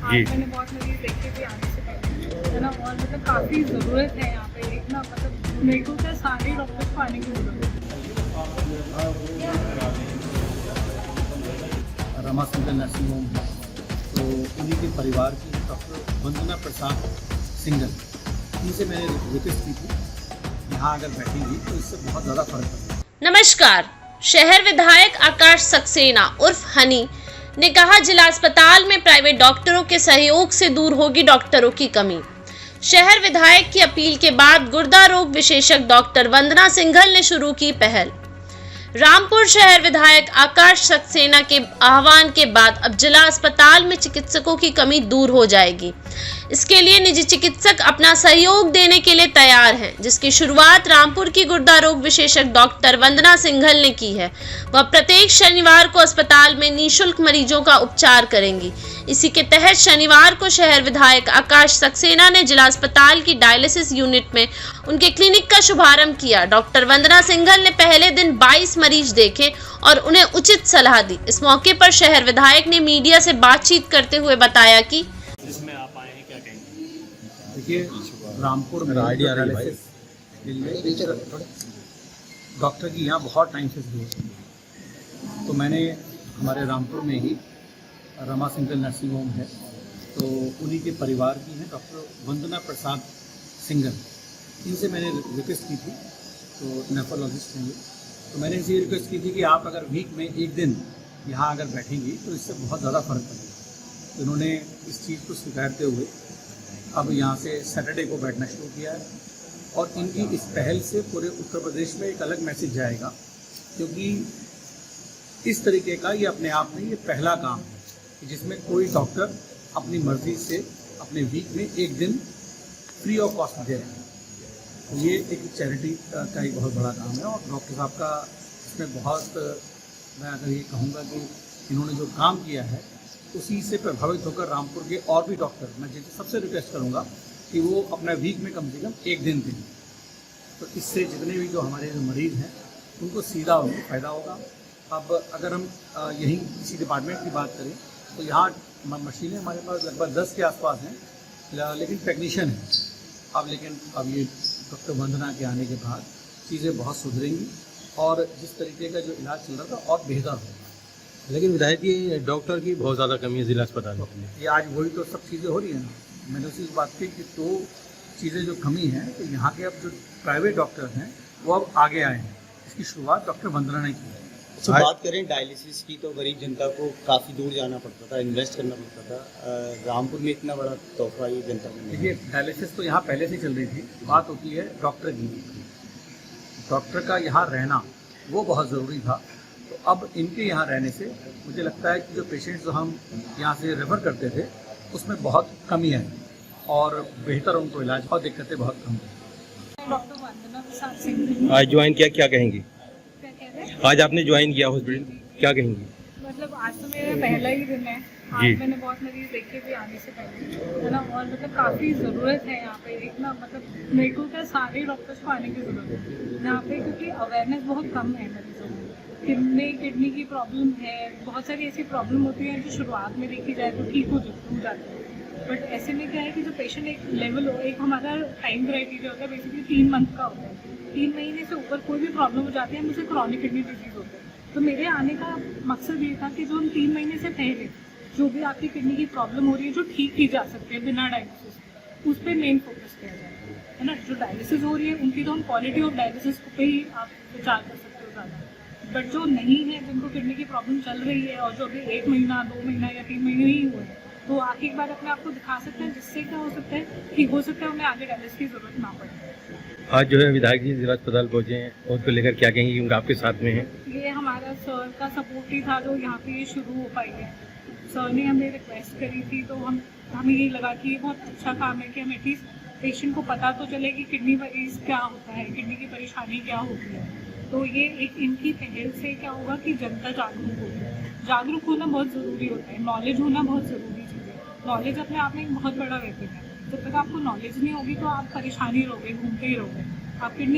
आज मैंने बहुत मरीज देखे भी आने से पहले, है ना। और मतलब काफ़ी ज़रूरत है यहाँ पे एक ना, मतलब मेरे को क्या सारे डॉक्टर्स को आने की ज़रूरत है। रमा सिंगल नर्सिंग होम है, तो उन्हीं के परिवार की डॉक्टर वंदना प्रसाद सिंगल, इनसे मैंने रिक्वेस्ट की थी यहाँ अगर बैठेंगी तो इससे बहुत ज़्यादा फर्क पड़ेगा। नमस्कार। शहर विधायक आकाश सक्सेना उर्फ हनी ने कहा, जिला अस्पताल में प्राइवेट डॉक्टरों के सहयोग से दूर होगी डॉक्टरों की कमी। शहर विधायक की अपील के बाद गुर्दा रोग विशेषज्ञ डॉक्टर वंदना सिंघल ने शुरू की पहल। रामपुर शहर विधायक आकाश सक्सेना के आह्वान के बाद अब जिला अस्पताल में चिकित्सकों की कमी दूर हो जाएगी। इसके लिए निजी चिकित्सक अपना सहयोग देने के लिए तैयार हैं, जिसकी शुरुआत रामपुर की गुर्दा रोग विशेषज्ञ डॉक्टर वंदना सिंघल ने की है। वह प्रत्येक शनिवार को अस्पताल में निःशुल्क मरीजों का उपचार करेंगी। इसी के तहत शनिवार को शहर विधायक आकाश सक्सेना ने जिला अस्पताल की डायलिसिस यूनिट में उनके क्लिनिक का शुभारंभ किया। डॉक्टर वंदना सिंघल ने पहले दिन 22 मरीज देखे और उन्हें उचित सलाह दी। इस मौके पर शहर विधायक ने मीडिया से बातचीत करते हुए बताया कि इसमें आप आए हैं, क्या कहेंगे? देखिए, रामपुर में डायलिसिस डॉक्टर की यहाँ बहुत टाइम से जरूरत है, तो मैंने हमारे रामपुर में ही रमा सिंगल नर्सिंग होम है, तो उन्हीं के परिवार की हैं डॉक्टर वंदना प्रसाद सिंगल, इनसे मैंने रिक्वेस्ट की थी, तो नेफ्रोलॉजिस्ट हैं ये, तो मैंने इनसे रिक्वेस्ट की थी कि आप अगर वीक में एक दिन यहाँ अगर बैठेंगी तो इससे बहुत ज़्यादा फर्क पड़ेगा। तो इन्होंने इस चीज़ को स्वीकारते हुए अब यहाँ से सैटरडे को बैठना शुरू किया है, और इनकी इस पहल से पूरे उत्तर प्रदेश में एक अलग मैसेज जाएगा, क्योंकि इस तरीके का ये अपने आप में ये पहला काम है कि जिसमें कोई डॉक्टर अपनी मर्जी से अपने वीक में एक दिन फ्री ऑफ कॉस्ट दे रहे हैं। ये एक चैरिटी का एक बहुत बड़ा काम है, और डॉक्टर साहब का इसमें बहुत, मैं अगर ये कहूँगा कि इन्होंने जो काम किया है उसी से प्रभावित होकर रामपुर के और भी डॉक्टर, मैं सबसे रिक्वेस्ट करूँगा कि वो अपना वीक में कम से कम एक दिन दें, तो इससे जितने भी जो हमारे मरीज़ हैं उनको सीधा उनको फ़ायदा होगा। अब अगर हम यहीं किसी डिपार्टमेंट की बात करें तो यहाँ मशीनें हमारे पास लगभग 10 के आसपास हैं, लेकिन टेक्नीशियन हैं लेकिन अब ये डॉक्टर वंदना के आने के बाद चीज़ें बहुत सुधरेंगी, और जिस तरीके का जो इलाज चल रहा था और बेहतर होगा। लेकिन विधायक जी, डॉक्टर की बहुत ज़्यादा कमी है जिला अस्पताल में। ये आज वही तो सब चीज़ें हो रही हैं ना, मैंने उसी बात की कि तो चीज़ें जो कमी है, तो यहाँ के अब जो प्राइवेट डॉक्टर हैं वो अब आगे आए हैं। इसकी शुरुआत डॉक्टर वंदना ने की है। तो बात करें डायलिसिस की, तो गरीब जनता को काफ़ी दूर जाना पड़ता था, इन्वेस्ट करना पड़ता था। रामपुर में इतना बड़ा तोहफा ये जनता को। देखिए, डायलिसिस तो यहाँ पहले से चल रही थी, बात होती है डॉक्टर की। डॉक्टर का यहाँ रहना वो बहुत ज़रूरी था, तो अब इनके यहाँ रहने से मुझे लगता है कि जो पेशेंट्स जो हम यहाँ से रेफ़र करते थे उसमें बहुत कमी है, और बेहतर उनको इलाज और दिक्कतें बहुत कम हैं। डॉक्टर वंदना प्रसाद सिंघल आज ज्वाइन किया, क्या कहेंगी? क्या कह रहे हैं? आज आपने ज्वाइन किया हॉस्पिटल, क्या कहेंगी? मतलब आज तो मेरा पहला ही दिन है। आज जी। मैंने बहुत मरीज देखे भी आने से पहले, है ना। और मतलब काफ़ी ज़रूरत है यहाँ पे एक ना, मतलब मेरे को क्या सारे डॉक्टर्स को आने की ज़रूरत है यहाँ पे, क्योंकि अवेयरनेस बहुत कम है मरीजों में। किडनी की प्रॉब्लम है, बहुत सारी ऐसी प्रॉब्लम होती है जो शुरुआत में देखी जाए तो ठीक हो जाती है, बट ऐसे में क्या है कि जो पेशेंट एक लेवल हो, एक हमारा टाइम क्राइटेरिया होता है बेसिकली 3 मंथ का होता है। 3 महीने से ऊपर कोई भी प्रॉब्लम हो जाती है, मुझे क्रॉनिक किडनी डिजीज होता है। तो मेरे आने का मकसद ये था कि जो हम 3 महीने से पहले जो भी आपकी किडनी की प्रॉब्लम हो रही है, जो ठीक की जा सकती है बिना डायलिसिस, उस पर मेन फोकस किया जाए, है ना। जो डायलिसिस हो रही है उनकी तो हम क्वालिटी ऑफ डायलिसिस पे ही आप विचार कर सकते हो ज़्यादा, बट जो नहीं है, जिनको किडनी की प्रॉब्लम चल रही है और जो अभी 1 महीना 2 महीना या 3 महीने ही हुए हैं, तो आके एक बार अपने आप को दिखा सकते हैं, जिससे क्या हो सकता है कि हो सकता है उन्हें आगे डायलिसिस की ज़रूरत ना पड़े। आज जो है विधायक जी जिला अस्पताल पहुँचे हैं, उसको लेकर क्या कहेंगे, क्योंकि आपके साथ में हैं? ये हमारा सर का सपोर्ट ही था जो यहाँ पे ये शुरू हो पाई है। सर ने हमें रिक्वेस्ट करी थी, तो हमें ये लगा कि ये बहुत अच्छा काम है कि हम एटलीस्ट पेशेंट को पता तो चले कि किडनी मरीज क्या होता है, किडनी की परेशानी क्या होती है। तो ये एक इनकी पहल से क्या होगा कि जनता जागरूक होगी। जागरूक होना बहुत ज़रूरी होता है, नॉलेज होना बहुत ज़रूरी चीज़ है। नॉलेज अपने आप में एक बहुत बड़ा वेपन है। जब तक आपको नॉलेज नहीं होगी तो आप परेशान ही रहोगे, घूमते ही रहोगे। आप किडनी